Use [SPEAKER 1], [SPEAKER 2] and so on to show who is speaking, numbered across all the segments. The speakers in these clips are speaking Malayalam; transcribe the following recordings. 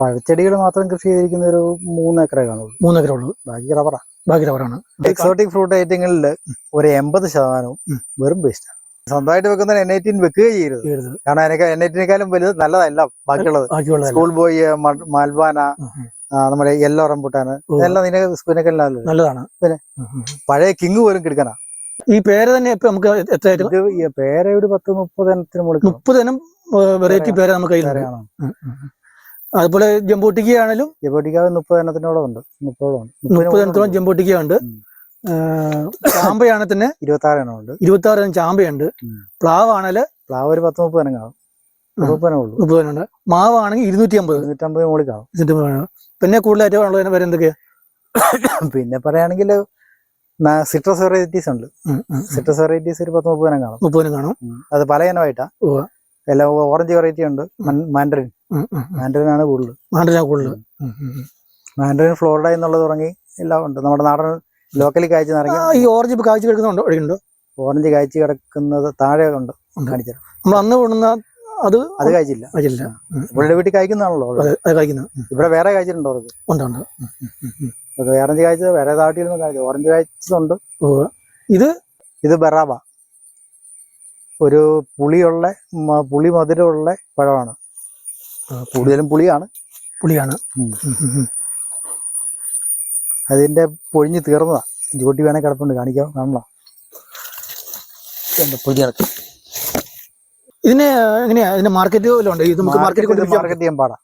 [SPEAKER 1] പഴച്ചെടികൾ മാത്രം കൃഷി ചെയ്തിരിക്കുന്ന ഒരു 3 ഏക്കറേ കാണുള്ളൂ.
[SPEAKER 2] 3 ഏക്കറേ ഉള്ളൂ.
[SPEAKER 1] ബാക്കി റബ്ബറാണ്. എക്സോട്ടിക് ഫ്രൂട്ട് ഐറ്റങ്ങളിൽ ഒരു 80% വെറും വേസ്റ്റാണ്. സ്വന്തമായിട്ട് വെക്കുന്ന N18 വെക്കുകയും ചെയ്യരുത്. കാരണം N18നേക്കാളും വലുത് നല്ലതല്ല ബാക്കിയുള്ളത്. സ്കൂൾ ബോയ്, മൽവാന, നമ്മുടെ യെല്ലോ റംബൂട്ടാന് ഇതെല്ലാം ഇതിനൊക്കെ നല്ലതാണ്. പിന്നെ പഴയ കിങ് പോലും കിടക്കാനാ.
[SPEAKER 2] ഈ പേര തന്നെ നമുക്ക്
[SPEAKER 1] പേര ഒരു 10-30 ഇനത്തിന് മുകളിൽ
[SPEAKER 2] 30 ഇനം വെറൈറ്റി പേര നമുക്ക് കയ്യിലാണ്. അതുപോലെ ജംബൂട്ടിക്ക ആണെങ്കിലും
[SPEAKER 1] 30 ഇനത്തിനോളം ഉണ്ട്.
[SPEAKER 2] 30 ഇനത്തോളം ജംബൂട്ടിക്ക ഉണ്ട്. ചാമ്പയാണെങ്കിൽ തന്നെ
[SPEAKER 1] 26 ഇനമുണ്ട്.
[SPEAKER 2] 26 ഇനം ചാമ്പയുണ്ട്. പ്ലാവ് ഒരു
[SPEAKER 1] 10-30 ഇനം കാണും. 30
[SPEAKER 2] ഇനുണ്ട്. മാവാണെങ്കിൽ 250
[SPEAKER 1] മുകളിൽ കാണും.
[SPEAKER 2] പിന്നെ കൂടുതലായിട്ട് ഉള്ളതിന് പേര് എന്തൊക്കെയാ?
[SPEAKER 1] പിന്നെ പറയുകയാണെങ്കിൽ സിട്രസ് വെറൈറ്റീസ് ഉണ്ട്. സിട്രസ് വെറൈറ്റീസ് ഒരു 10-30 ഇനം കാണും.
[SPEAKER 2] 30 ഇനം കാണും.
[SPEAKER 1] അത് പല ഇനമായിട്ടാ. എല്ലാം ഓറഞ്ച് വെറൈറ്റി ഉണ്ട്. മാൻഡറിനാണ് കൂടുതൽ. മാൻഡറിൻ ഫ്ലോറിഡ എന്നുള്ളത് തുടങ്ങി എല്ലാം ഉണ്ട്. നമ്മുടെ നാടൻ ലോക്കലി കാഴ്ച നിറങ്ങി.
[SPEAKER 2] ഈ ഓറഞ്ച് ഇപ്പൊ കാഴ്ച കിടക്കുന്നുണ്ടോ?
[SPEAKER 1] ഓറഞ്ച് കാഴ്ച കിടക്കുന്നത് താഴെ ഉണ്ട്. കാണിച്ചു
[SPEAKER 2] നമ്മൾ അന്ന് കൊണ്ടുവന്ന അത്
[SPEAKER 1] കഴിച്ചില്ല. ഇവിടെ വീട്ടിൽ കഴിക്കുന്നതാണല്ലോ. ഇവിടെ വേറെ കഴിച്ചിട്ടുണ്ടോ? ഓറഞ്ച് കാഴ്ച വേറെ താട്ടിൽ നിന്ന് കഴിച്ചു. ഓറഞ്ച് കാഴ്ചയുണ്ട്. ഇത് ബറാബ, ഒരു പുളി മധുരമുള്ള പഴമാണ്. കൂടുതലും പുളിയാണ്. അതിന്റെ പൊഴിഞ്ഞ് തീർന്നതാ. ജോട്ടി വേണേ കിടപ്പുണ്ട്. കാണണം.
[SPEAKER 2] ഇതിന് എങ്ങനെയാ? ഇതിന്റെ മാർക്കറ്റ് ഉണ്ട്? ഇത് നമുക്ക്
[SPEAKER 1] മാർക്കറ്റ് ചെയ്യാൻ പാടാ.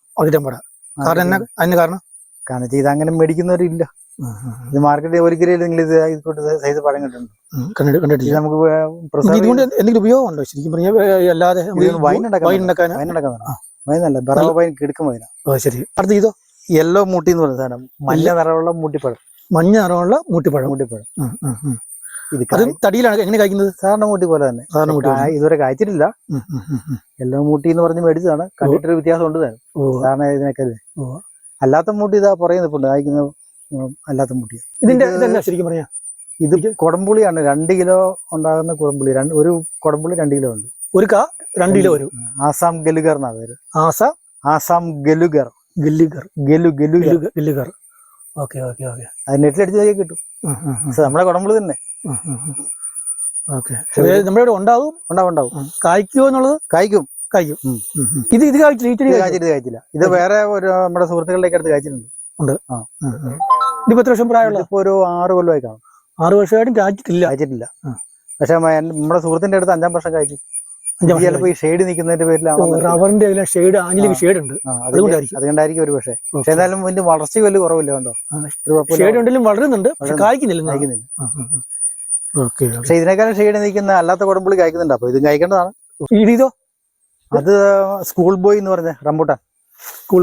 [SPEAKER 1] കാരണം ഇത് അങ്ങനെ മേടിക്കുന്നവരില്ല. ഇത് മാർക്കറ്റ് ഒരിക്കലും നിങ്ങൾ സൈസ് പഴം
[SPEAKER 2] കണ്ടിട്ടില്ല. നമുക്ക് എന്തെങ്കിലും ഉപയോഗം ഉണ്ടോ ശരിക്കും പറഞ്ഞാൽ? അല്ലാതെ
[SPEAKER 1] വൈനല്ല, ബറാബ വൈൻ കിടക്കും വൈന.
[SPEAKER 2] ശരി. അടുത്ത ഇതോ
[SPEAKER 1] യെല്ലോ മൂട്ടി എന്ന് പറയുന്ന സാധനം. മഞ്ഞ നിറമുള്ള മൂട്ടിപ്പഴം.
[SPEAKER 2] അത് തടിയിലാണ് എങ്ങനെ കഴിക്കുന്നത്?
[SPEAKER 1] സാധാരണ മൂട്ടി പോലെ തന്നെ. ഇതുവരെ കഴിച്ചിട്ടില്ല. യെല്ലോ മൂട്ടി എന്ന് പറഞ്ഞ് മേടിച്ചതാണ്. കണ്ടിട്ടൊരു വ്യത്യാസം ഉണ്ട് താനും. സാധാരണ ഇതിനൊക്കെ അല്ലാത്ത മൂട്ടി ഇതാ പുറകെ നിൽപ്പുണ്ട്. കഴിക്കുന്ന അല്ലാത്ത മൂട്ടി.
[SPEAKER 2] ഇതിന്റെ ശരിക്കും പറയാ
[SPEAKER 1] ഇത് കുടംപുളിയാണ്. 2 കിലോ ഉണ്ടാകുന്ന കുടംപുളി. ഒരു കുടംപുളി 2 കിലോ ഉണ്ട്.
[SPEAKER 2] ഒരു 2 കിലോ വരും.
[SPEAKER 1] ആസാം ഗലുഗർ എന്നാ പേര്. ആസാം ഗലുഗർ. അത് നെറ്റിലടിച്ച് കിട്ടും. നമ്മളെ കുടംപുളി തന്നെ.
[SPEAKER 2] നമ്മുടെ ഇവിടെ ഉണ്ടാവും. കായ്ക്കുമോ എന്നുള്ളത്?
[SPEAKER 1] കായ്ക്കും.
[SPEAKER 2] ഇത്
[SPEAKER 1] കഴിച്ചില്ല. ഇത് വേറെ ഒരു നമ്മുടെ സുഹൃത്തുക്കളുടെ അടുത്ത് കഴിച്ചിട്ടുണ്ട്.
[SPEAKER 2] ഇതിപ്പോ എത്ര വർഷം പ്രായമുള്ള?
[SPEAKER 1] ഇപ്പൊ ഒരു 6 കൊല്ലമായി കാണും.
[SPEAKER 2] 6 വർഷമായിട്ടും കായ്ച്ചിട്ടില്ല.
[SPEAKER 1] പക്ഷെ നമ്മുടെ സുഹൃത്തിന്റെ അടുത്ത് 5-ാം വർഷം കായ്ക്കും. ചിലപ്പോ ഈ ഷെയ്ഡ് നിൽക്കുന്നതിന്റെ പേരിലാണ്.
[SPEAKER 2] റബ്ബറിന്റെ ഷെയ്ഡ്, ആഞ്ഞിലേക്ക് ഷെയ്ഡ് ഉണ്ട്.
[SPEAKER 1] അതുകൊണ്ടായിരിക്കും ഒരു പക്ഷേ. പക്ഷെ എന്നാലും ഇതിന്റെ വളർച്ച വലിയ കുറവില്ല. കണ്ടോ?
[SPEAKER 2] ഷെയ്ഡ് ഉണ്ടെങ്കിലും വളരുന്നുണ്ട്. പക്ഷെ കായ്ക്കുന്നില്ല.
[SPEAKER 1] പക്ഷെ ഇതിനേക്കാളും ഷെയ്ഡ് നിൽക്കുന്ന അല്ലാത്ത കുടംപുളി കായ്ക്കുന്നുണ്ട്. അപ്പൊ ഇത് കഴിക്കേണ്ടതാണ്.
[SPEAKER 2] ഇതോ?
[SPEAKER 1] അത് സ്കൂൾ ബോയ് എന്ന് പറഞ്ഞ റംബൂട്ടാൻ. സ്കൂൾ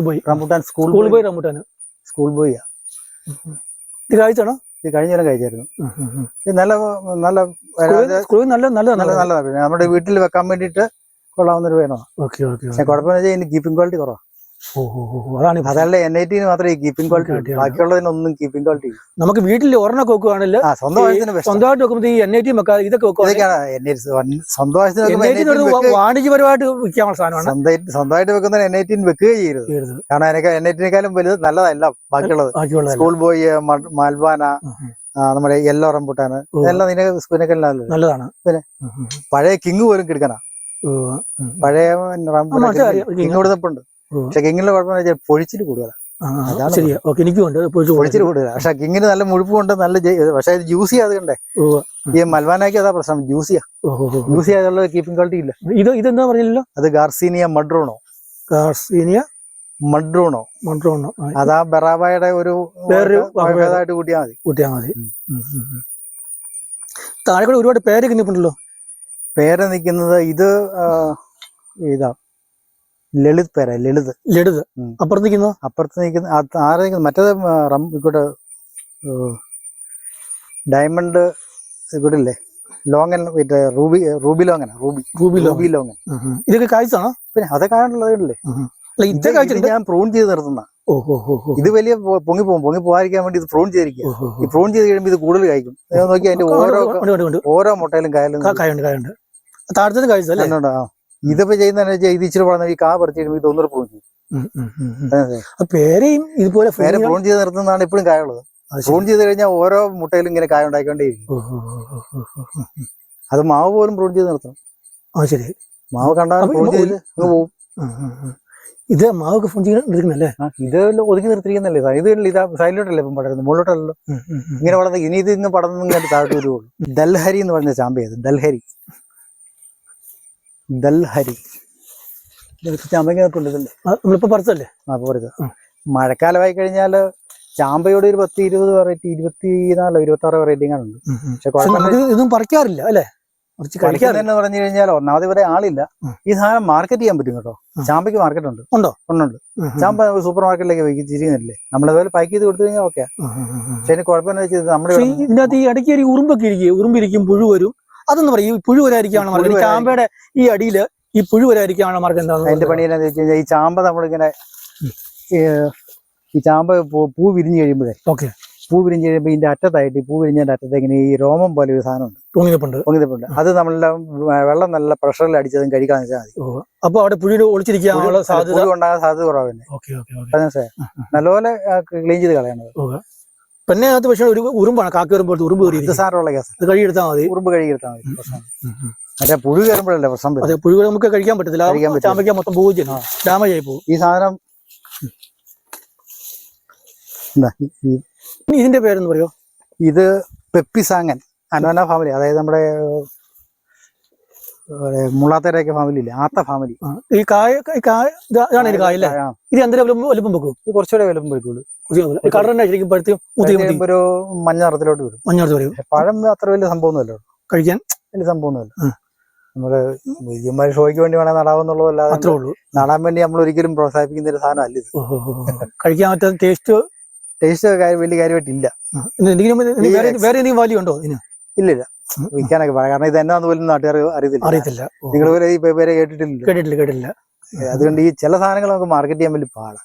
[SPEAKER 1] ബോയ്
[SPEAKER 2] ഇത് കഴിച്ചാണോ?
[SPEAKER 1] ഇത് കഴിഞ്ഞ കൊല്ലം കഴിച്ചായിരുന്നു. ഇത് നല്ലതാണ്. നമ്മുടെ വീട്ടിൽ വെക്കാൻ വേണ്ടിട്ട് കൊള്ളാവുന്ന ഒരു വേണോ. പക്ഷെ കുഴപ്പമെന്ന് വെച്ചാൽ ഇതിന് കീപ്പിംഗ് ക്വാളിറ്റി കുറവാണ്. അതല്ല N18 മാത്രമേ ഈ കീപ്പിംഗ് ക്വാളിറ്റി. ബാക്കിയുള്ളതിനൊന്നും കീപ്പിംഗ് ക്വാളിറ്റി.
[SPEAKER 2] നമുക്ക് വീട്ടിൽ ഒരെണ്ണം വെക്കുകയാണെങ്കിൽ സ്വന്തമായിട്ട് വെക്കുമ്പോൾ ഈ N18 വെക്കാം. ഇതൊക്കെ വാണിജ്യപരമായിട്ട് വിൽക്കാനുള്ള സാധനമാണ്.
[SPEAKER 1] സ്വന്തമായിട്ട് വെക്കുന്ന N18 വെക്കുകയും ചെയ്യരുത്. കാരണം N18നേക്കാളും വലുത് നല്ലതല്ല ബാക്കിയുള്ളത്. സ്കൂൾ ബോയ്, മൽവാന, നമ്മുടെ യെല്ലോ റംബൂട്ടാന് ഇതെല്ലാം ഇതിനൊക്കെ
[SPEAKER 2] നല്ലതാണ്.
[SPEAKER 1] പിന്നെ പഴയ കിങ് പോലും കിടക്കാനാ. പഴയ കിങ്ങോട് തപ്പുണ്ട്. പക്ഷെ കിങ്ങിന്റെ കുഴപ്പമെന്ന് വെച്ചാൽ പൊഴിച്ചിട്ട് കൂടുതലാണ്. പൊഴിച്ചിട്ട് കൂടുതലാണ്. പക്ഷെ കിങ്ങിന് നല്ല മുഴുപ്പുണ്ട്. നല്ല പക്ഷെ ഇത് ജ്യൂസ് ചെയ്യാതെ. ഈ മൽവാനയ്ക്ക് അതാ പ്രശ്നം. ജ്യൂസ് ചെയ്യാതുള്ള കീപ്പിംഗ് ക്വാളിറ്റി ഇല്ല.
[SPEAKER 2] ഇതെന്താ പറഞ്ഞല്ലോ?
[SPEAKER 1] അത് ഗാർസീനിയ മഡ്രോണോ. അതാ ബറാബയുടെ ഒരു ഇതായിട്ട് കൂട്ടിയാൽ മതി.
[SPEAKER 2] താഴെ കൂടെ ഒരുപാട് പേരൊക്കെ നിൽപ്പുണ്ടല്ലോ.
[SPEAKER 1] പേര് നിൽക്കുന്നത് ഇതാ ലളിത് പേര. ലളിത്.
[SPEAKER 2] അപ്പുറത്ത്
[SPEAKER 1] നിൽക്കുന്ന ആരെ നിൽക്കുന്നത് മറ്റേത് ഇങ്ങോട്ട് ഡയമണ്ട് ഇവിടില്ലേ ലോങ്ങൻ. Ruby longan.
[SPEAKER 2] ഇതൊക്കെ കായ്ച്ചാണോ?
[SPEAKER 1] പിന്നെ അതൊക്കെ ആണുള്ളതല്ലേ. ഞാൻ പ്രൂൺ ചെയ്ത് നിർത്തുന്ന. ഇത് വലിയ പൊങ്ങി പോകാതിരിക്കാൻ വേണ്ടി ഇത് പ്രൂൺ ചെയ്തിരിക്കുക. ഈ പ്രൂൺ ചെയ്ത് കഴിയുമ്പോൾ ഇത് കൂടുതൽ കായ്ക്കും. നോക്കി അതിന്റെ ഓരോ മുട്ടയിലും കായുണ്ട്.
[SPEAKER 2] താഴത്തെ കായ്ച്ചല്ലേ?
[SPEAKER 1] ഇതിപ്പോ ചെയ്യുന്ന ഇത് ഇച്ചിരി വളർന്ന ഈ കാ പറിച്ച് കഴിയുമ്പോൾ ഇത് ഒന്നര പ്രൂൺ ചെയ്യും.
[SPEAKER 2] പേരയും ഇതുപോലെ
[SPEAKER 1] പേര പ്രൂൺ ചെയ്ത് നിർത്തുന്നതാണ് ഇപ്പോഴും കായുള്ളത്. പ്രൂൺ ചെയ്ത് കഴിഞ്ഞാൽ ഓരോ മുട്ടയിലും ഇങ്ങനെ കായ ഉണ്ടായിക്കൊണ്ടേയിരിക്കും. അത് മാവ് പോലും പ്രൂൺ ചെയ്ത് നിർത്തണം.
[SPEAKER 2] ശരി.
[SPEAKER 1] മാവ് കണ്ടാൽ പ്രൂൺ ചെയ്ത് പോകും.
[SPEAKER 2] ഇത് മാവൊക്കെ പ്രൂൺ ചെയ്ത് എടുക്കുന്നല്ലേ?
[SPEAKER 1] ഇത് ഒതുക്കി നിർത്തിയിരിക്കുന്നല്ലേ. ഇത് ഇതാ സൈഡിലോട്ടല്ലേ ഇപ്പം പടരുന്നത്, മുകളിലോട്ടല്ലോ ഇങ്ങനെ വളർന്ന്. ഇനി ഇത് ഇന്ന് പടർന്ന് ഇങ്ങനെ താഴ്ത്തു വരുള്ളൂ. ദൽഹരി എന്ന് പറഞ്ഞ ചാമ്പയത്. ദൽഹരി ചാമ്പയ്ക്കുണ്ട്. ഇതല്ലേ
[SPEAKER 2] നമ്മളിപ്പോ പറിച്ചല്ലേ?
[SPEAKER 1] മഴക്കാലമായി കഴിഞ്ഞാല് ചാമ്പയോട് ഒരു 10-20 വെറൈറ്റി, 24-26 വെറൈറ്റിങ്ങളുണ്ട്. പക്ഷെ
[SPEAKER 2] ഇതൊന്നും പറിക്കാറില്ല അല്ലെ?
[SPEAKER 1] എന്ന് പറഞ്ഞു കഴിഞ്ഞാൽ ഒന്നാമത് ഇവിടെ ആളില്ല. ഈ സാധനം മാർക്കറ്റ് ചെയ്യാൻ പറ്റും കേട്ടോ. ചാമ്പയ്ക്ക് മാർക്കറ്റ് ഉണ്ട്. ഉണ്ട്. ചാമ്പ സൂപ്പർ മാർക്കറ്റിലേക്ക് തിരിയുന്നില്ലേ. നമ്മളതുപോലെ പാക്ക് ചെയ്ത് കൊടുത്തു കഴിഞ്ഞാൽ ഓക്കെ. പക്ഷെ അതിന് കുഴപ്പമെന്ന് വെച്ചാൽ നമ്മുടെ
[SPEAKER 2] ഇതിനകത്ത് ഈ ഇടയ്ക്ക് ഒരു ഉറുമ്പൊക്കെ ഉറുമ്പിരിക്കും, പുഴു വരും. അതൊന്ന് പറയും. പുഴു വരാതിരിക്കാണോ മാർഗം? ചാമ്പയുടെ ഈ അടിയില് ഈ പുഴു വരാതിരിക്കാണോ മാർഗം? എന്താണ്
[SPEAKER 1] അതിന്റെ പണി എന്താണെന്ന് വെച്ച് കഴിഞ്ഞാൽ ഈ ചാമ്പ നമ്മളിങ്ങനെ ഈ ചാമ്പ പൂ വിരിഞ്ഞു കഴിയുമ്പോഴേ പൂ വിരിഞ്ഞ് കഴിയുമ്പോൾ ഇതിന്റെ അറ്റത്തായിട്ട്, ഈ പൂ വിരിഞ്ഞതിന്റെ അറ്റത്ത് ഇങ്ങനെ ഈ രോമം പോലെ ഒരു സാധനമുണ്ട്, പൊങ്ങിനിപ്പുണ്ട്. അത് നമ്മളെല്ലാം വെള്ളം നല്ല പ്രഷറിൽ അടിച്ചതും കഴിക്കാൻ വെച്ചാൽ മതി.
[SPEAKER 2] അപ്പൊ അവിടെ പുഴു ഒളിച്ചിരിക്കാനുള്ള സാധ്യത,
[SPEAKER 1] പുഴു ഉണ്ടാകാൻ സാധ്യത കുറവന്നെ. നല്ലപോലെ ക്ലീൻ ചെയ്ത് കളയണത്.
[SPEAKER 2] പിന്നെ അത് പക്ഷേ ഒരു ഉറുമ്പാണ്, കാക്കയുറുമ്പോഴത്തെ ഉറുമ്പ്
[SPEAKER 1] സാരമുള്ള കേസ്.
[SPEAKER 2] അത് കഴുകിയെടുത്താൽ മതി.
[SPEAKER 1] ഉറുമ്പ് കഴുകിയെടുത്താൽ മതി. പ്രശ്നം മറ്റേ പുഴു കയറുമ്പോഴല്ലേ പ്രശ്നം.
[SPEAKER 2] അതെ, പുഴു നമുക്ക് കഴിക്കാൻ പറ്റത്തില്ല. ചാമ്പയ്ക്ക മൊത്തം പോവുകയും ചെയ്യും, ഡാമേജ് ആയി പോകും.
[SPEAKER 1] ഈ സാധനം
[SPEAKER 2] ഇതിന്റെ പേരെന്ന് പറയോ?
[SPEAKER 1] ഇത് പെപ്പിസാങ്ങൻ അനോന ഫാമിലി, അതായത് നമ്മുടെ മുള്ളാത്തരയൊക്കെ ഫാമിലി ഇല്ലേ, ആത്ത ഫാമിലി.
[SPEAKER 2] ഈ കായ ഇതാണ് ഒരു കായല്ലേ? ഇത് എന്തെങ്കിലും വലുപ്പം വെക്കും?
[SPEAKER 1] കുറച്ചുകൂടെ വലുപ്പം വെക്കുള്ളൂ.
[SPEAKER 2] കളറിന്റെ ശരിക്കും
[SPEAKER 1] ഒരു മഞ്ഞ നിറത്തിലോട്ട് വരും. പഴം അത്ര വലിയ സംഭവമൊന്നുമല്ലോ കഴിക്കാൻ, വലിയ സംഭവമൊന്നുമല്ല. നമ്മള് വൈദ്യന്മാര് ഷോയ്ക്ക് വേണ്ടി വേണേൽ നടാവുന്നുള്ളതല്ലാതെ
[SPEAKER 2] അത്രേ ഉള്ളൂ.
[SPEAKER 1] നടാൻ വേണ്ടി നമ്മൾ ഒരിക്കലും പ്രോത്സാഹിപ്പിക്കുന്ന ഒരു സാധനം അല്ല ഇത്.
[SPEAKER 2] കഴിക്കാൻ പറ്റാത്ത ടേസ്റ്റ്
[SPEAKER 1] വലിയ കാര്യമായിട്ടില്ല.
[SPEAKER 2] വേറെ എന്തെങ്കിലും വാല്യൂ ഉണ്ടോ ഇതിന്?
[SPEAKER 1] ഇല്ലില്ല, വിൽക്കാനൊക്കെ പറയാം. കാരണം ഇത് എന്നാന്ന് പോലും നാട്ടുകാർ അറിയത്തില്ല. നിങ്ങൾ പോലെ ഈ പേരെ കേട്ടിട്ടില്ല. അതുകൊണ്ട് ഈ ചില സാധനങ്ങൾ നമുക്ക് മാർക്കറ്റ് ചെയ്യാൻ വേണ്ടി പാടാം.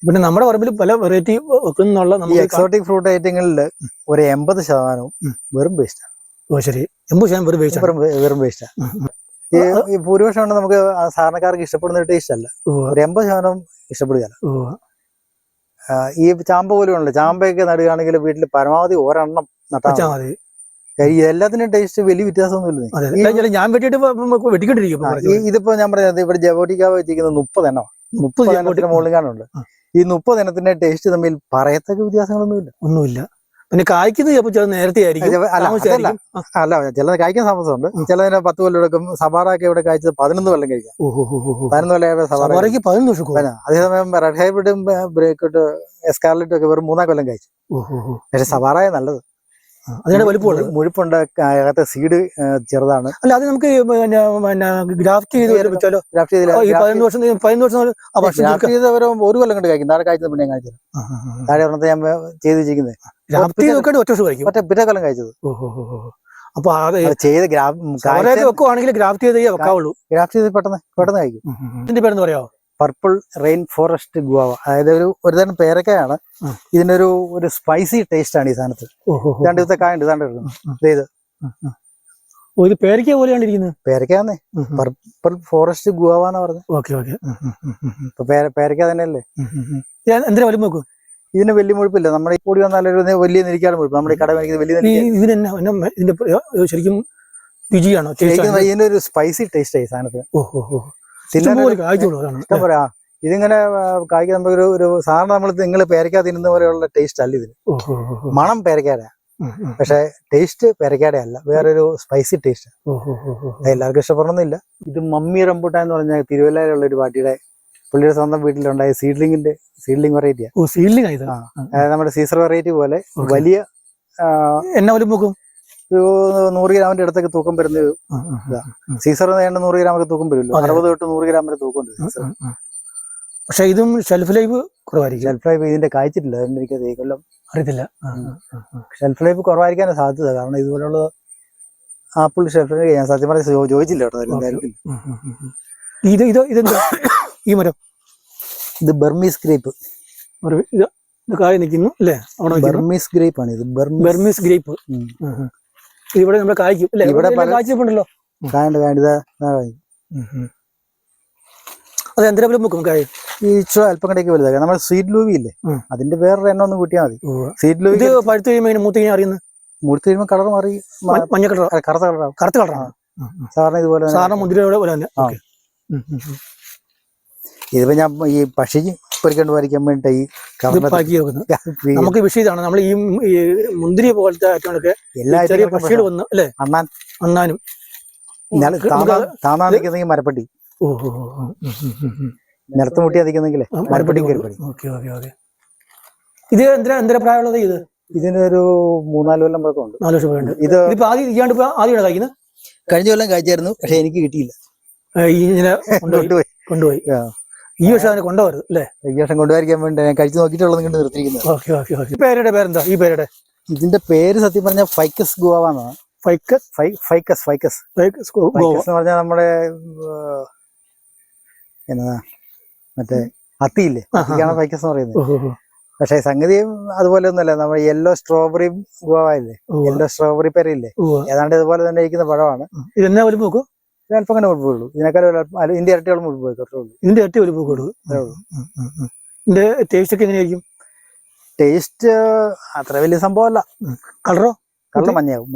[SPEAKER 2] പിന്നെ നമ്മുടെ പറമ്പിൽ പല വെറൈറ്റി വെക്കുന്നുള്ള
[SPEAKER 1] എക്സോട്ടിക് ഫ്രൂട്ട് ഐറ്റങ്ങളിൽ ഒരു 80% വെറും വേസ്റ്റാണ്.
[SPEAKER 2] ശരി, 80%
[SPEAKER 1] വെറും വേസ്റ്റാണ്. ഈ ഭൂരിപക്ഷം കൊണ്ട് നമുക്ക് സാധാരണക്കാർക്ക് ഇഷ്ടപ്പെടുന്ന ഒരു ടേസ്റ്റ് അല്ല. ഒരു 80% ഇഷ്ടപ്പെടുകയല്ല. ഈ ചാമ്പ പോലും ഉണ്ടല്ലോ, ചാമ്പയൊക്കെ നടുകയാണെങ്കിൽ വീട്ടിൽ പരമാവധി ഒരെണ്ണം നട്ടാൽ മതി. എല്ലാത്തിനും ടേസ്റ്റ് വലിയ വ്യത്യാസമൊന്നുമില്ല.
[SPEAKER 2] ഞാൻ വെട്ടിക്കൊണ്ടിരിക്കും.
[SPEAKER 1] ഇതിപ്പോ ഞാൻ പറഞ്ഞത് ഇവിടെ ജബോട്ടിക്ക വെച്ചിരിക്കുന്നത് 30 എണ്ണമാണ്. 30 എണ്ണത്തിന് മുകളിൽ ഈ 30 എണ്ണത്തിന്റെ ടേസ്റ്റ് തമ്മിൽ പറയത്തക്ക വ്യത്യാസങ്ങളൊന്നുമില്ല.
[SPEAKER 2] പിന്നെ കായ്ക്കുന്നത് നേരത്തെ ആയിരിക്കും.
[SPEAKER 1] അല്ല, ചിലത് കായ്ക്കാൻ താമസമുണ്ട്. ചിലതിനെ 10 കൊല്ലം എടുക്കും. സവാറൊക്കെ ഇവിടെ കായ്ച്ചത് 11 കൊല്ലം കഴിക്കാം. 11 കൊല്ലം സവാറയ്ക്ക്
[SPEAKER 2] 11 വർഷം.
[SPEAKER 1] അതേസമയം റെഡ് ഹൈബ്രിഡും ബ്രേക്കോട്ട് എസ്കാർലറ്റും ഒക്കെ വെറും 3 കൊല്ലം കഴിച്ചു. പക്ഷെ സവാറ നല്ലത്.
[SPEAKER 2] അതിന്റെ വലിപ്പമുണ്ട്,
[SPEAKER 1] മുഴുപ്പുണ്ട്, അകത്തെ സീഡ് ചെറുതാണ്.
[SPEAKER 2] അല്ല, അത് നമുക്ക് ഗ്രാഫ്റ്റ് ചെയ്ത് വെച്ചാലോ? ഗ്രാഫ്റ്റ് ചെയ്ത് 11 വർഷം
[SPEAKER 1] 1 കൊല്ലം കൊണ്ട് കഴിക്കും. താഴെ കായ്ച്ചത് പിന്നെ കായ്ച്ചത് താഴെ ഒരെണ്ണത്തെ ഞാൻ ചെയ്ത് വെച്ചിരിക്കുന്നത്.
[SPEAKER 2] ഒറ്റ വർഷം കഴിക്കും.
[SPEAKER 1] പിറ്റേ കൊല്ലം കഴിച്ചത്.
[SPEAKER 2] അപ്പൊ
[SPEAKER 1] ചെയ്ത്
[SPEAKER 2] വെക്കുവാണെങ്കിൽ ഗ്രാഫ്റ്റ് ചെയ്ത് വെക്കാവുള്ളൂ.
[SPEAKER 1] ഗ്രാഫ്റ്റ് ചെയ്ത് പെട്ടെന്ന് കഴിക്കും.
[SPEAKER 2] ഇതിന്റെ പേരെന്ന് പറയാമോ?
[SPEAKER 1] Purple rain forest guava. അതായത് ഒരു തരം പേരക്കയാണ്. ഇതിനൊരു സ്പൈസി ടേസ്റ്റ് ആണ് ഈ സാധനത്ത്. രണ്ടു കായുണ്ട്.
[SPEAKER 2] ഇത് പേരക്ക പോലെയാണ് ഇരിക്കുന്നത്.
[SPEAKER 1] പേരക്കാന്നേ, പർപ്പിൾ ഫോറസ്റ്റ് ഗുവാവ എന്ന് പറഞ്ഞത്. ഇപ്പൊ പേരക്ക തന്നെയല്ലേ.
[SPEAKER 2] എന്തിനാ വലിപ്പം വെക്കും?
[SPEAKER 1] ഇതിന് വലിയ മുഴുപ്പില്ല. നമ്മുടെ ഈ കൂടി വന്നാലൊരു വലിയ നെല്ലിക്കാട് മുഴുപ്പ്. നമ്മുടെ ഈ കട
[SPEAKER 2] ഇതിന്റെ ശരിക്കും രുചിയാണോ?
[SPEAKER 1] ഇതിനൊരു സ്പൈസി ടേസ്റ്റ് ആയി സാധനത്തിന്. ഇഷ്ടം പറയാ. ഇതിങ്ങനെ കായ്ക്കാൻ നമുക്ക് ഒരു സാധാരണ നിങ്ങൾ പേരക്ക തിന്നുന്ന പോലെയുള്ള ടേസ്റ്റ് അല്ല ഇതിന്. മണം പേരക്കാടെ, പക്ഷെ ടേസ്റ്റ് പേരക്കാടെ അല്ല, വേറൊരു സ്പൈസി ടേസ്റ്റ്. എല്ലാവർക്കും ഇഷ്ടപ്പെടണമെന്നില്ല. ഇത് മമ്മി റംബൂട്ടാൻ എന്ന് പറഞ്ഞാൽ തിരുവല്ലയിലുള്ള ഒരു പാർട്ടിയുടെ പുള്ളിയുടെ സ്വന്തം വീട്ടിലുണ്ടായ സീഡ്ലിംഗ് വെറൈറ്റിയാണ്. നമ്മുടെ സീസർ വെറൈറ്റി പോലെ വലിയ
[SPEAKER 2] എന്നെ പോലും നോക്കും.
[SPEAKER 1] ഒരു 100 ഗ്രാമിന്റെ അടുത്തൊക്കെ തൂക്കം വരുന്നത്. സീസർ 100 ഗ്രാമൊക്കെ തൂക്കം വരുമല്ലോ. 60 തൊട്ട് 100 ഗ്രാം വരെ തൂക്കമുണ്ട്.
[SPEAKER 2] പക്ഷെ ഇതും ഷെൽഫ് ലൈഫ് കുറവായിരിക്കും.
[SPEAKER 1] ഷെൽഫ് ലൈഫ് ഇതിന്റെ കായ്ച്ചിട്ടില്ല, അതുകൊണ്ട് എനിക്കത് ഈ കൊല്ലം
[SPEAKER 2] അറിയത്തില്ല.
[SPEAKER 1] ഷെൽഫ് ലൈഫ് കുറവായിരിക്കാനാണ് സാധ്യത. കാരണം ഇതുപോലുള്ള ആപ്പിൾ ഷെൽഫ് ലൈഫ് ഞാൻ സത്യം പറഞ്ഞ ചോദിച്ചില്ല കേട്ടോ.
[SPEAKER 2] ഇതെന്താ ഈ മരം?
[SPEAKER 1] ഇത് ബർമീസ് ഗ്രേപ്പ്.
[SPEAKER 2] കായ നിൽക്കുന്നു അല്ലേ?
[SPEAKER 1] ബർമീസ് ഗ്രേപ്പ് ആണ് ഇത്.
[SPEAKER 2] ബർമീസ് ഗ്രേപ്പ് ഇവിടെ നമ്മൾ കായ്ക്കും അല്ലേ? ഇവിടെ കായ്ച്ചിട്ടുണ്ടല്ലോ. അത് എന്തിനാ വെക്കും കായ്?
[SPEAKER 1] ഈ ഇച്ചിരി അല്പം കടയൊക്കെ വലുതാക്കാം. നമ്മൾ സ്വീറ്റ് ലൂവി ഇല്ലേ, അതിന്റെ വേറൊരു എണ്ണ ഒന്ന് കൂട്ടിയാൽ മതി. സ്വീറ്റ് ലൂവി
[SPEAKER 2] ഇത് പഴുത്ത് കഴിയുമ്പോൾ മൂത്ത് കഴിഞ്ഞാൽ അറിയുന്നത്
[SPEAKER 1] മൂത്ത് കഴിയുമ്പോൾ കളർ മാറി
[SPEAKER 2] മഞ്ഞ കളർ,
[SPEAKER 1] കറുത്ത കളറാവും.
[SPEAKER 2] കറുത്ത കളറാണ്
[SPEAKER 1] സാറിന് ഇതുപോലെ
[SPEAKER 2] സാറിന് മുന്തിരിയുടെ പോലെ തന്നെ.
[SPEAKER 1] ഇതിപ്പോ ഞാൻ ഈ പക്ഷിക്ക് പൊരിക്കൊണ്ട് വരയ്ക്കാൻ വേണ്ടി ഈ
[SPEAKER 2] പാക്കി വെക്കുന്നത് നമുക്ക് വിഷയമാണ്. നമ്മൾ ഈ മുന്തിരി പോലത്തെ ഐറ്റങ്ങളൊക്കെ ചെറിയ പക്ഷികൾ വന്ന് അല്ലേ അണ്ണാനും
[SPEAKER 1] താന്നാ നിൽക്കുന്നെങ്കിൽ മരപ്പട്ടി, നിലത്ത് മുട്ടി അതിക്കുന്നെങ്കിലേ മരപ്പട്ടി കയറിപ്പടി.
[SPEAKER 2] ഇത് എന്തിനാ പ്രായമുള്ളത്? ഇത്
[SPEAKER 1] ഇതിനൊരു 3-4 കൊല്ലം പഴക്കമുണ്ട്.
[SPEAKER 2] 4 വർഷം വേണ്ട. ഇത് ആദ്യമാണ് കഴിക്കുന്നത്.
[SPEAKER 1] കഴിഞ്ഞ കൊല്ലം കഴിച്ചായിരുന്നു, പക്ഷെ എനിക്ക് കിട്ടിയില്ല.
[SPEAKER 2] ഇങ്ങനെ കൊണ്ടുപോയി ഈ വർഷം അതിനെ കൊണ്ടുപോകരുത് അല്ലേ?
[SPEAKER 1] ഈ വർഷം കൊണ്ടുപോയിരിക്കാൻ വേണ്ടി ഞാൻ കഴിച്ചു നോക്കിയിട്ടുള്ളത് കൊണ്ട് നിർത്തിയിരിക്കുന്നത്.
[SPEAKER 2] പേരുടെ പേരെന്താ? ഈ പേരുടെ
[SPEAKER 1] ഇതിന്റെ പേര് സത്യം പറഞ്ഞാൽ ഫൈക്കസ് ഗുവാവ എന്നാണ്. ഫൈക്കസ് എന്ന് പറഞ്ഞാൽ നമ്മുടെ എന്നതാ മറ്റേ അത്തിയില്ലേ, അത്തിക്കാണ് ഫൈക്കസ് എന്ന് പറയുന്നത്. പക്ഷെ സംഗതി അതുപോലെ ഒന്നുമല്ല. നമ്മൾ യെല്ലോ സ്ട്രോബെറി ഗുവാവ ഇല്ലേ, യെല്ലോ സ്ട്രോബെറി പേരയില്ലേ, ഏതാണ്ട് ഇതുപോലെ തന്നെ ഇരിക്കുന്ന പഴമാണ്.
[SPEAKER 2] ഇതെന്നാ വലുപ്പം നോക്കൂ?
[SPEAKER 1] അല്പം കണ്ട് മുഴുപ്പുള്ളൂ. ഇതിനേക്കാൾ ഇതിന്റെ ഇരട്ടിയോളം മുഴുപ്പ് കുറച്ചുള്ളൂ.
[SPEAKER 2] ഇതിന്റെ ഇരട്ടി വലുപ്പം കൊടുക്കും. ഇതിന്റെ ടേസ്റ്റ് ഒക്കെ എങ്ങനെയായിരിക്കും?
[SPEAKER 1] ടേസ്റ്റ് അത്ര വലിയ സംഭവമല്ല.
[SPEAKER 2] കളറോ?
[SPEAKER 1] കളർ മഞ്ഞയാവും.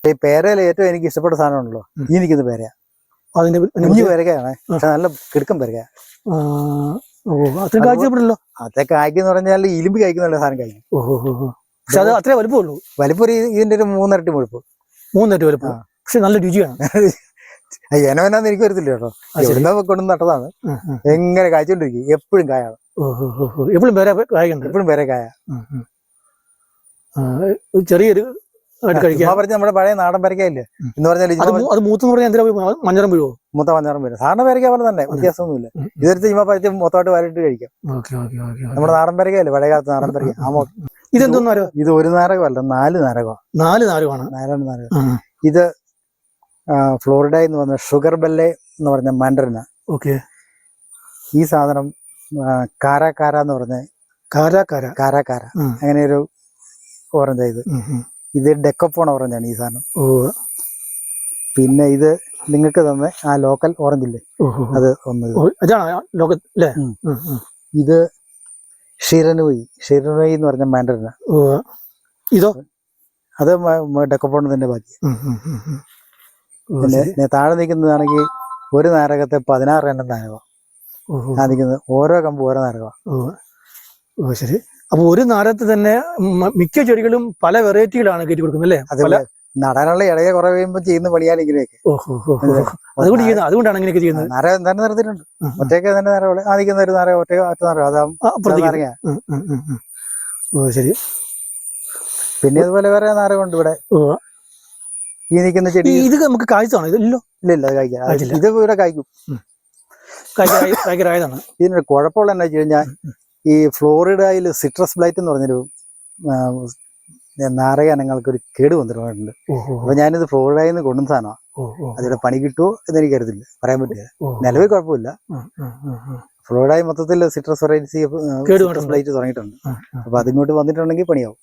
[SPEAKER 1] ഈ പേരയിൽ ഏറ്റവും എനിക്ക് ഇഷ്ടപ്പെട്ട സാധനമാണല്ലോ ഈ നിൽക്കുന്ന പേരയാ.
[SPEAKER 2] അതിന്റെ
[SPEAKER 1] കുഞ്ഞു പേരക്കയാണ്, പക്ഷെ നല്ല കിടുക്കം പേരക്കയാ.
[SPEAKER 2] അത്ര കാഴ്ചപ്പെടല്ലോ.
[SPEAKER 1] അതൊക്കെ കായ്ക്കെന്ന് പറഞ്ഞാൽ ഇലിമ്പി കഴിക്കുന്നുള്ള സാധനം കഴിക്കും.
[SPEAKER 2] പക്ഷെ അത് അത്രേ വലുപ്പമുള്ളൂ.
[SPEAKER 1] വലിപ്പം ഇതിന്റെ ഒരു 3 ഇരട്ടി മുഴുപ്പ്.
[SPEAKER 2] 3 ഇരട്ടി വലുപ്പം, പക്ഷെ നല്ല രുചിയാണ്.
[SPEAKER 1] എനവെന്നാന്ന് എനിക്ക് വരത്തില്ല കേട്ടോ. എവിടുന്ന കൊണ്ടു നട്ടതാണ്. എങ്ങനെ കായ്ച്ചോണ്ടിരിക്കും, എപ്പോഴും കായാണ്.
[SPEAKER 2] എപ്പോഴും പേരെ കായുണ്ട്.
[SPEAKER 1] എപ്പോഴും പേരെ കായ.
[SPEAKER 2] ചെറിയൊരു
[SPEAKER 1] പറഞ്ഞ നമ്മുടെ പഴയ നാടൻ പേരക്കയില്ലേ എന്ന് പറഞ്ഞാൽ
[SPEAKER 2] അത് മൂത്തെന്ന് പറഞ്ഞാൽ എന്തിനാ മഞ്ഞറും വീഴുവോ?
[SPEAKER 1] മൂത്ത മഞ്ഞറും വീഴും. സാധാരണ പേരക്ക പോലെ തന്നെ, വ്യത്യാസമൊന്നുമില്ല. ഇതൊരു ചുമ്മാ പറിച്ച് മൊത്തമായിട്ട് വരട്ട് കഴിക്കാം. നമ്മുടെ നാടൻ പേരക്കയല്ലേ, പഴയ കാലത്ത് നാടൻ പേരക്ക.
[SPEAKER 2] ഇതെന്തോന്നോ?
[SPEAKER 1] ഇത് ഒരു നാരകമല്ല, 4 നാരകമാണ്.
[SPEAKER 2] 4 നാരകമാണ്.
[SPEAKER 1] 4 നാരകം. ഇത് ഫ്ലോറിഡ എന്ന് പറഞ്ഞ ഷുഗർ ബെല്ലെ എന്ന് പറഞ്ഞ മാൻഡറിന. ഈ സാധനം കാരാക്കാര എന്ന് പറഞ്ഞ കാരാക്കാര അങ്ങനെ ഒരു ഓറഞ്ചാ. ഇത് ഡെക്കപ്പോൺ ഓറഞ്ചാണ് ഈ സാധനം. പിന്നെ ഇത് നിങ്ങൾക്ക് തന്നെ ആ ലോക്കൽ ഓറഞ്ച് ഇല്ലേ, അത് ഒന്ന്. ഇത് ഷിരനുയി എന്ന് പറഞ്ഞ മാൻഡറിന.
[SPEAKER 2] ഇതോ?
[SPEAKER 1] അത് ഡെക്കപ്പോൺ തന്നെ ബാക്കി. പിന്നെ താഴെ നിൽക്കുന്നതാണെങ്കിൽ ഒരു നാരകത്തെ 16 എണ്ണം നാരകമാണ്. ഞാൻ നിൽക്കുന്നത് ഓരോ കമ്പ് ഓരോ നാരകമാണ്.
[SPEAKER 2] ശരി. അപ്പൊ ഒരു നാരകത്തിൽ തന്നെ മിക്ക ചെടികളും പല വെറൈറ്റികളാണ് കയറ്റി കൊടുക്കുന്നത് അല്ലേ?
[SPEAKER 1] അതുപോലെ നടാനുള്ള ഇടയെ കുറെ കഴിയുമ്പോൾ ചെയ്യുന്ന പണിയാണ് ഇങ്ങനെയൊക്കെ.
[SPEAKER 2] അതുകൊണ്ടാണ് ഇങ്ങനെയൊക്കെ ചെയ്യുന്നത്.
[SPEAKER 1] നാരകം തന്നെ നിർത്തിയിട്ടുണ്ട്. ഒറ്റയ്ക്ക് തന്നെ നാരകം ആ നിൽക്കുന്ന ഒരു നാരകം ഒറ്റ നാരകം അതാ.
[SPEAKER 2] ശരി.
[SPEAKER 1] പിന്നെ അതുപോലെ വേറെ നാരകമുണ്ട് ഇവിടെ. ഈ നിൽക്കുന്ന ചെടി
[SPEAKER 2] ഇത് നമുക്ക് കായ്ച്ചാണോ? ഇല്ലല്ലോ.
[SPEAKER 1] ഇല്ല കഴിക്കാം. ഇത് ഇവിടെ കായ്ക്കും. ഇതിനൊരു കുഴപ്പമുള്ള എന്താ വെച്ച് കഴിഞ്ഞാൽ ഈ ഫ്ലോറിഡയിൽ സിട്രസ് ബ്ലൈറ്റ് എന്ന് പറഞ്ഞൊരു നാരക ഇനങ്ങൾക്കൊരു കേട് വന്നിട്ടുണ്ട്. അപ്പൊ ഞാനിത് ഫ്ലോറിഡയിൽ നിന്ന് കൊണ്ടുവന്ന സാധനമാണ്. അതിവിടെ പണി കിട്ടുമോ എന്ന് എനിക്കറിയത്തില്ല, പറയാൻ പറ്റില്ല. നിലവിൽ കുഴപ്പമില്ല. ഫ്ലോറിഡയിൽ മൊത്തത്തിൽ സിട്രസ് വെറൈറ്റി ബ്ലൈറ്റ് തുടങ്ങിയിട്ടുണ്ട്. അപ്പൊ അതിങ്ങോട്ട് വന്നിട്ടുണ്ടെങ്കിൽ പണിയാവും.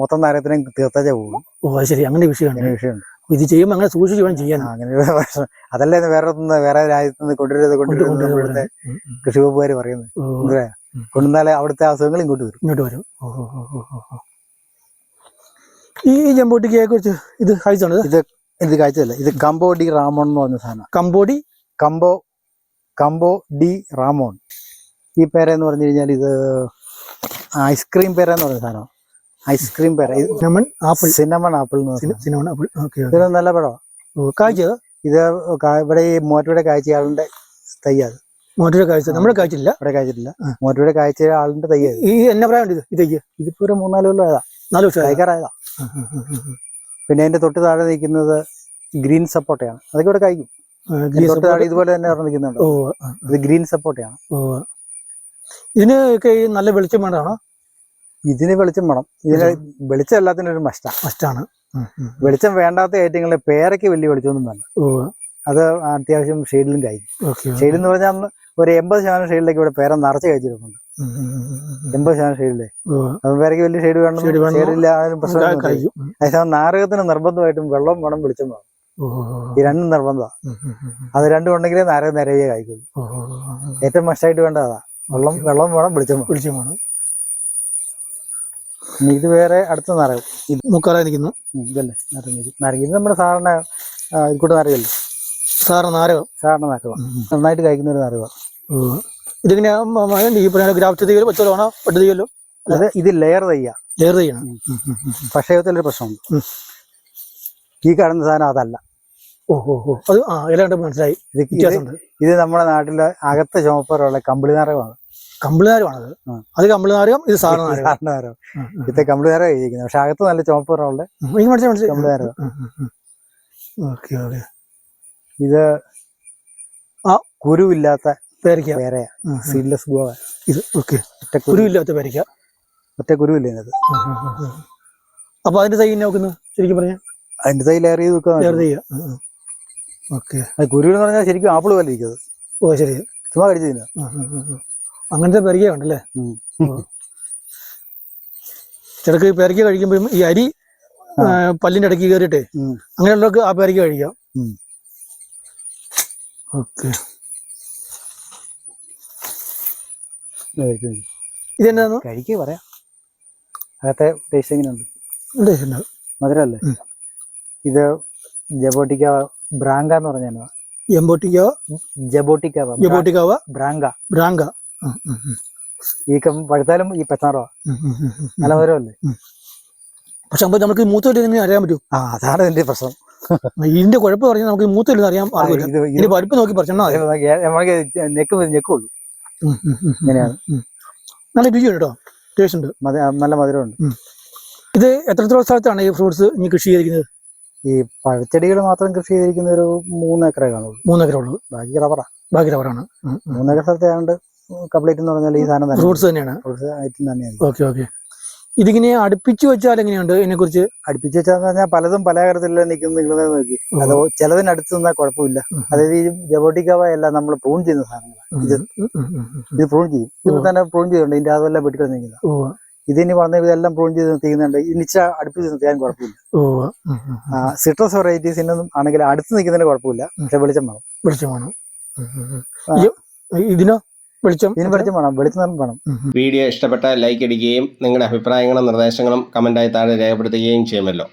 [SPEAKER 1] മൊത്തം നാരകത്തിനെ തീർത്താച്ചാ പോകും.
[SPEAKER 2] ശരി, അങ്ങനെ വിഷയമുണ്ട്. ഇത് ചെയ്യുമ്പോൾ അങ്ങനെ സൂക്ഷിച്ച് വേണം ചെയ്യാൻ.
[SPEAKER 1] അങ്ങനെ അതല്ലേ വേറെ രാജ്യത്ത് നിന്ന് കൊണ്ടുവരുന്നത് ഇവിടുത്തെ കൃഷി വകുപ്പുകാർ പറയുന്നത്. കൊണ്ടുവന്നാലേ അവിടുത്തെ അസുഖങ്ങൾ ഇങ്ങോട്ട് വരും.
[SPEAKER 2] ഈ ജംബോട്ടിക്കയെ കുറിച്ച് ഇത് കഴിച്ചാണ്?
[SPEAKER 1] ഇത് കഴിച്ചതല്ല. ഇത് കംബോ ഡി റാമോൺ എന്ന് പറഞ്ഞ സാധനം. കംബോ ഡി റാമോൺ. ഈ പേരെന്ന് പറഞ്ഞു കഴിഞ്ഞാൽ ഇത് ഐസ്ക്രീം പേര എന്ന് പറഞ്ഞ സാധനം. ഐസ്ക്രീം പേര. സിനമൺ ആപ്പിൾ ഇത് നല്ല പഴമാണ്.
[SPEAKER 2] കാഴ്ച ഇത്
[SPEAKER 1] ഇവിടെ ഈ മോറ്റയുടെ കാഴ്ച ആളിന്റെ തയ്യത്.
[SPEAKER 2] മോറ്റയുടെ കാഴ്ച നമ്മളെ കാഴ്ചയില്ല.
[SPEAKER 1] ഇവിടെ കാഴ്ചയില്ല. മോറ്റയുടെ കാഴ്ച ആളിന്റെ തയ്യത്.
[SPEAKER 2] ഈ എന്നെ പറയാനുണ്ട് ഇതേക്ക്
[SPEAKER 1] ഇതിപ്പോ ഒരു 3-4 കൊല്ലം ആയതാ.
[SPEAKER 2] 4 വർഷം
[SPEAKER 1] കഴിക്കാറായതാ. പിന്നെ അതിന്റെ തൊട്ട് താഴെ നിൽക്കുന്നത് ഗ്രീൻ സപ്പോട്ടയാണ്. അതൊക്കെ ഇവിടെ കഴിക്കും. തൊട്ട് താഴെ ഇതുപോലെ തന്നെ നിൽക്കുന്നുണ്ട്. ഇത് ഗ്രീൻ സപ്പോട്ടയാണ്.
[SPEAKER 2] ഇതിനൊക്കെ നല്ല വെളിച്ചം വേണമാണോ?
[SPEAKER 1] ഇതിന് വെളിച്ചം വേണം. ഇതിന് വെളിച്ചം എല്ലാത്തിനും ഒരു
[SPEAKER 2] മസ്റ്റാണ്.
[SPEAKER 1] വെളിച്ചം വേണ്ടാത്ത ഐറ്റങ്ങളെ പേരയ്ക്ക് വലിയ വെളിച്ചമൊന്നും വേണ്ട. അത് അത്യാവശ്യം ഷെയ്ഡിലും കഴിക്കും. ഷെയ്ഡ് എന്ന് പറഞ്ഞാൽ ഒരു 80% ഷെയ്ഡിലേക്ക് ഇവിടെ പേര നിറച്ച് കഴിച്ചിട്ടുണ്ട്. 80% ഷെയ്ഡിലെ. അപ്പം പേരയ്ക്ക് വലിയ ഷെയ്ഡ് വേണം. ഷെയ്ഡില്ല, അതിന് പ്രശ്നം. അതേസമയം നാരകത്തിന് നിർബന്ധമായിട്ടും വെള്ളം വേണം, വെളിച്ചം വേണം. ഈ രണ്ടും നിർബന്ധമാണ്. അത് രണ്ടും ഉണ്ടെങ്കിലേ നിറയെ കായ്ക്കുള്ളൂ. ഏറ്റവും മസ്റ്റായിട്ട് വേണ്ടത് അതാ. വെള്ളം വേണം, വെളിച്ചം
[SPEAKER 2] വേണം.
[SPEAKER 1] ഇത് വേറെ അടുത്ത നിറയും.
[SPEAKER 2] മുക്കാലായി നിൽക്കുന്നു.
[SPEAKER 1] ഇതല്ലേ നാരങ്ങ. ഇത് നമ്മുടെ സാധാരണ ഇക്കൂട്ട് നാരകല്ലേ, സാധാരണ നാരകം നന്നായിട്ട് കഴിക്കുന്ന ഒരു നാരകം.
[SPEAKER 2] ഇതിങ്ങനെ ഈ ഗ്രാഫ്റ്റ് തൈകളോ പച്ചവളമാണോ പട്ട് തൈകളോ?
[SPEAKER 1] അത് ഇത് ലെയർ തൈയാണ്. പക്ഷേ ഒരു പ്രശ്നമുണ്ട്, ഈ കാണുന്ന സാധനം അതല്ല.
[SPEAKER 2] അത് ഇലാണ്ട് മനസ്സിലായി.
[SPEAKER 1] ഇത് നമ്മുടെ നാട്ടിലെ അകത്തെ ചുമപ്പുറമുള്ള കമ്പിളി നാരകമാണ്.
[SPEAKER 2] കമ്പിളിനാരമാണത്. അത് കമ്പിളിനാരം, ഇത് സാധാരണ
[SPEAKER 1] നാരകം. ഇത് കമ്പിളി നാരകം കഴിക്കുന്നത്, പക്ഷെ അകത്ത് നല്ല ചുമപ്പുറമുള്ള കമ്പിളി നാരകം. ഇത് കുരുവില്ലാത്ത പേരയാ, സീഡ്ലെസ് ഗോവ.
[SPEAKER 2] ഇത് കുരുവില്ലാത്ത പേരയ്ക്ക,
[SPEAKER 1] ഒറ്റ കുരുവില്ല ഇതിനകത്ത്.
[SPEAKER 2] അപ്പൊ അതിന്റെ തൈ നോക്കുന്നു ശരിക്കും പറഞ്ഞാൽ
[SPEAKER 1] അതിന്റെ തൈ ലെയർ ചെയ്ത് വെക്കുക. കുരു എന്ന് പറഞ്ഞാൽ ശരിക്കും ആപ്പിൾ പോലെ ഇരിക്കുന്നത്.
[SPEAKER 2] ശരി,
[SPEAKER 1] ചുമ്മാ കടിച്ചു തിന്നാ.
[SPEAKER 2] അങ്ങനത്തെ പേരയ്ക്ക ഉണ്ടല്ലേ. ചിലക്ക് പേരയ്ക്ക കഴിക്കുമ്പോഴും ഈ അരി പല്ലിന്റെ ഇടയ്ക്ക് കയറിയിട്ടേ അങ്ങനെയുള്ളവർക്ക് ആ പേരയ്ക്ക കഴിക്കാം. ഇതെന്താന്ന്
[SPEAKER 1] കഴിക്കുക പറയാം. അകത്തെ ടേസ്റ്റ് എങ്ങനെയുണ്ട്? മധുരല്ലേ? ഇത് ജബോട്ടിക്ക ബ്രാങ്ക എന്ന് പറഞ്ഞാൽ ജബോട്ടിക്കാവ ബ്രാങ്ക. ഈ പഴുത്താലും ഈ പച്ചാറോ നല്ല മധുരമല്ലേ?
[SPEAKER 2] പക്ഷെ നമുക്ക് മൂത്തോട്ട് അറിയാൻ പറ്റും.
[SPEAKER 1] അതാണ് എന്റെ പ്രശ്നം.
[SPEAKER 2] ഇതിന്റെ കുഴപ്പം പറഞ്ഞാൽ നമുക്ക് മൂത്തോട്ട് അറിയാൻ ഇതിന്റെ പരിപ്പ് നോക്കി പറിച്ചാൽ
[SPEAKER 1] ഞെക്കുള്ളൂ. ഇങ്ങനെയാണ്.
[SPEAKER 2] നല്ല രുചിയുണ്ട് കേട്ടോ, ടേസ്റ്റ് ഉണ്ട്,
[SPEAKER 1] നല്ല മധുരമുണ്ട്.
[SPEAKER 2] ഇത് എത്രത്തോളം സ്ഥലത്താണ് ഈ ഫ്രൂട്ട്സ് ഇനി കൃഷി ചെയ്തിരിക്കുന്നത്?
[SPEAKER 1] ഈ പഴച്ചെടികൾ മാത്രം കൃഷി ചെയ്തിരിക്കുന്ന ഒരു 3 ഏക്കറേ കാണുള്ളൂ.
[SPEAKER 2] 3 ഏക്കറേ ഉള്ളൂ.
[SPEAKER 1] ബാക്കി റബ്ബറാണ്. 3 ഏക്കർ സ്ഥലത്തെ ആയതുകൊണ്ട് കംപ്ലീറ്റ് എന്ന് പറഞ്ഞാൽ ഈ സാധനം
[SPEAKER 2] ഫ്രൂട്ട്സ് തന്നെയാണ്.
[SPEAKER 1] ഐറ്റം തന്നെയാണ്.
[SPEAKER 2] ഓക്കെ. ഇതിങ്ങനെ അടുപ്പിച്ച് വെച്ചാൽ എങ്ങനെയുണ്ട്? ഇതിനെ കുറിച്ച്
[SPEAKER 1] അടുപ്പിച്ച് വെച്ചാന്ന് പറഞ്ഞാൽ പലതും പല കാര്യത്തിലല്ലേ നിൽക്കുന്നത് നോക്കി. അത് ചിലതിനടുത്ത് നിന്നാൽ കുഴപ്പമില്ല. അതായത് ഈ ജബോട്ടിക്കാവ എല്ലാം നമ്മൾ പ്രൂൺ ചെയ്യുന്ന സാധനങ്ങളാണ്. ഇത് പ്രൂൺ ചെയ്യും. ഇത് തന്നെ പ്രൂൺ ചെയ്തിട്ടുണ്ട്. ഇതിന്റെ അതെല്ലാം വെട്ടിക്കളഞ്ഞിരിക്കുന്നത്. ഇതിനി പറഞ്ഞ ഇതെല്ലാം പ്രൂൺ ചെയ്ത് നിർത്തിക്കുന്നുണ്ട്. ഇനിച്ച അടുപ്പിച്ച് നിർത്തിയാലും കുഴപ്പമില്ല. സിട്രസ് വെറൈറ്റീസിനൊന്നും ആണെങ്കിൽ അടുത്ത് നിൽക്കുന്നതിന് കുഴപ്പമില്ല. പക്ഷെ വെളിച്ചം വേണം. ഇതിന് വെളിച്ചം വേണം.
[SPEAKER 3] വീഡിയോ ഇഷ്ടപ്പെട്ടാൽ ലൈക്ക് അടിക്കുകയും നിങ്ങളുടെ അഭിപ്രായങ്ങളും നിർദ്ദേശങ്ങളും കമന്റായി താഴെ രേഖപ്പെടുത്തുകയും ചെയ്യുമല്ലോ.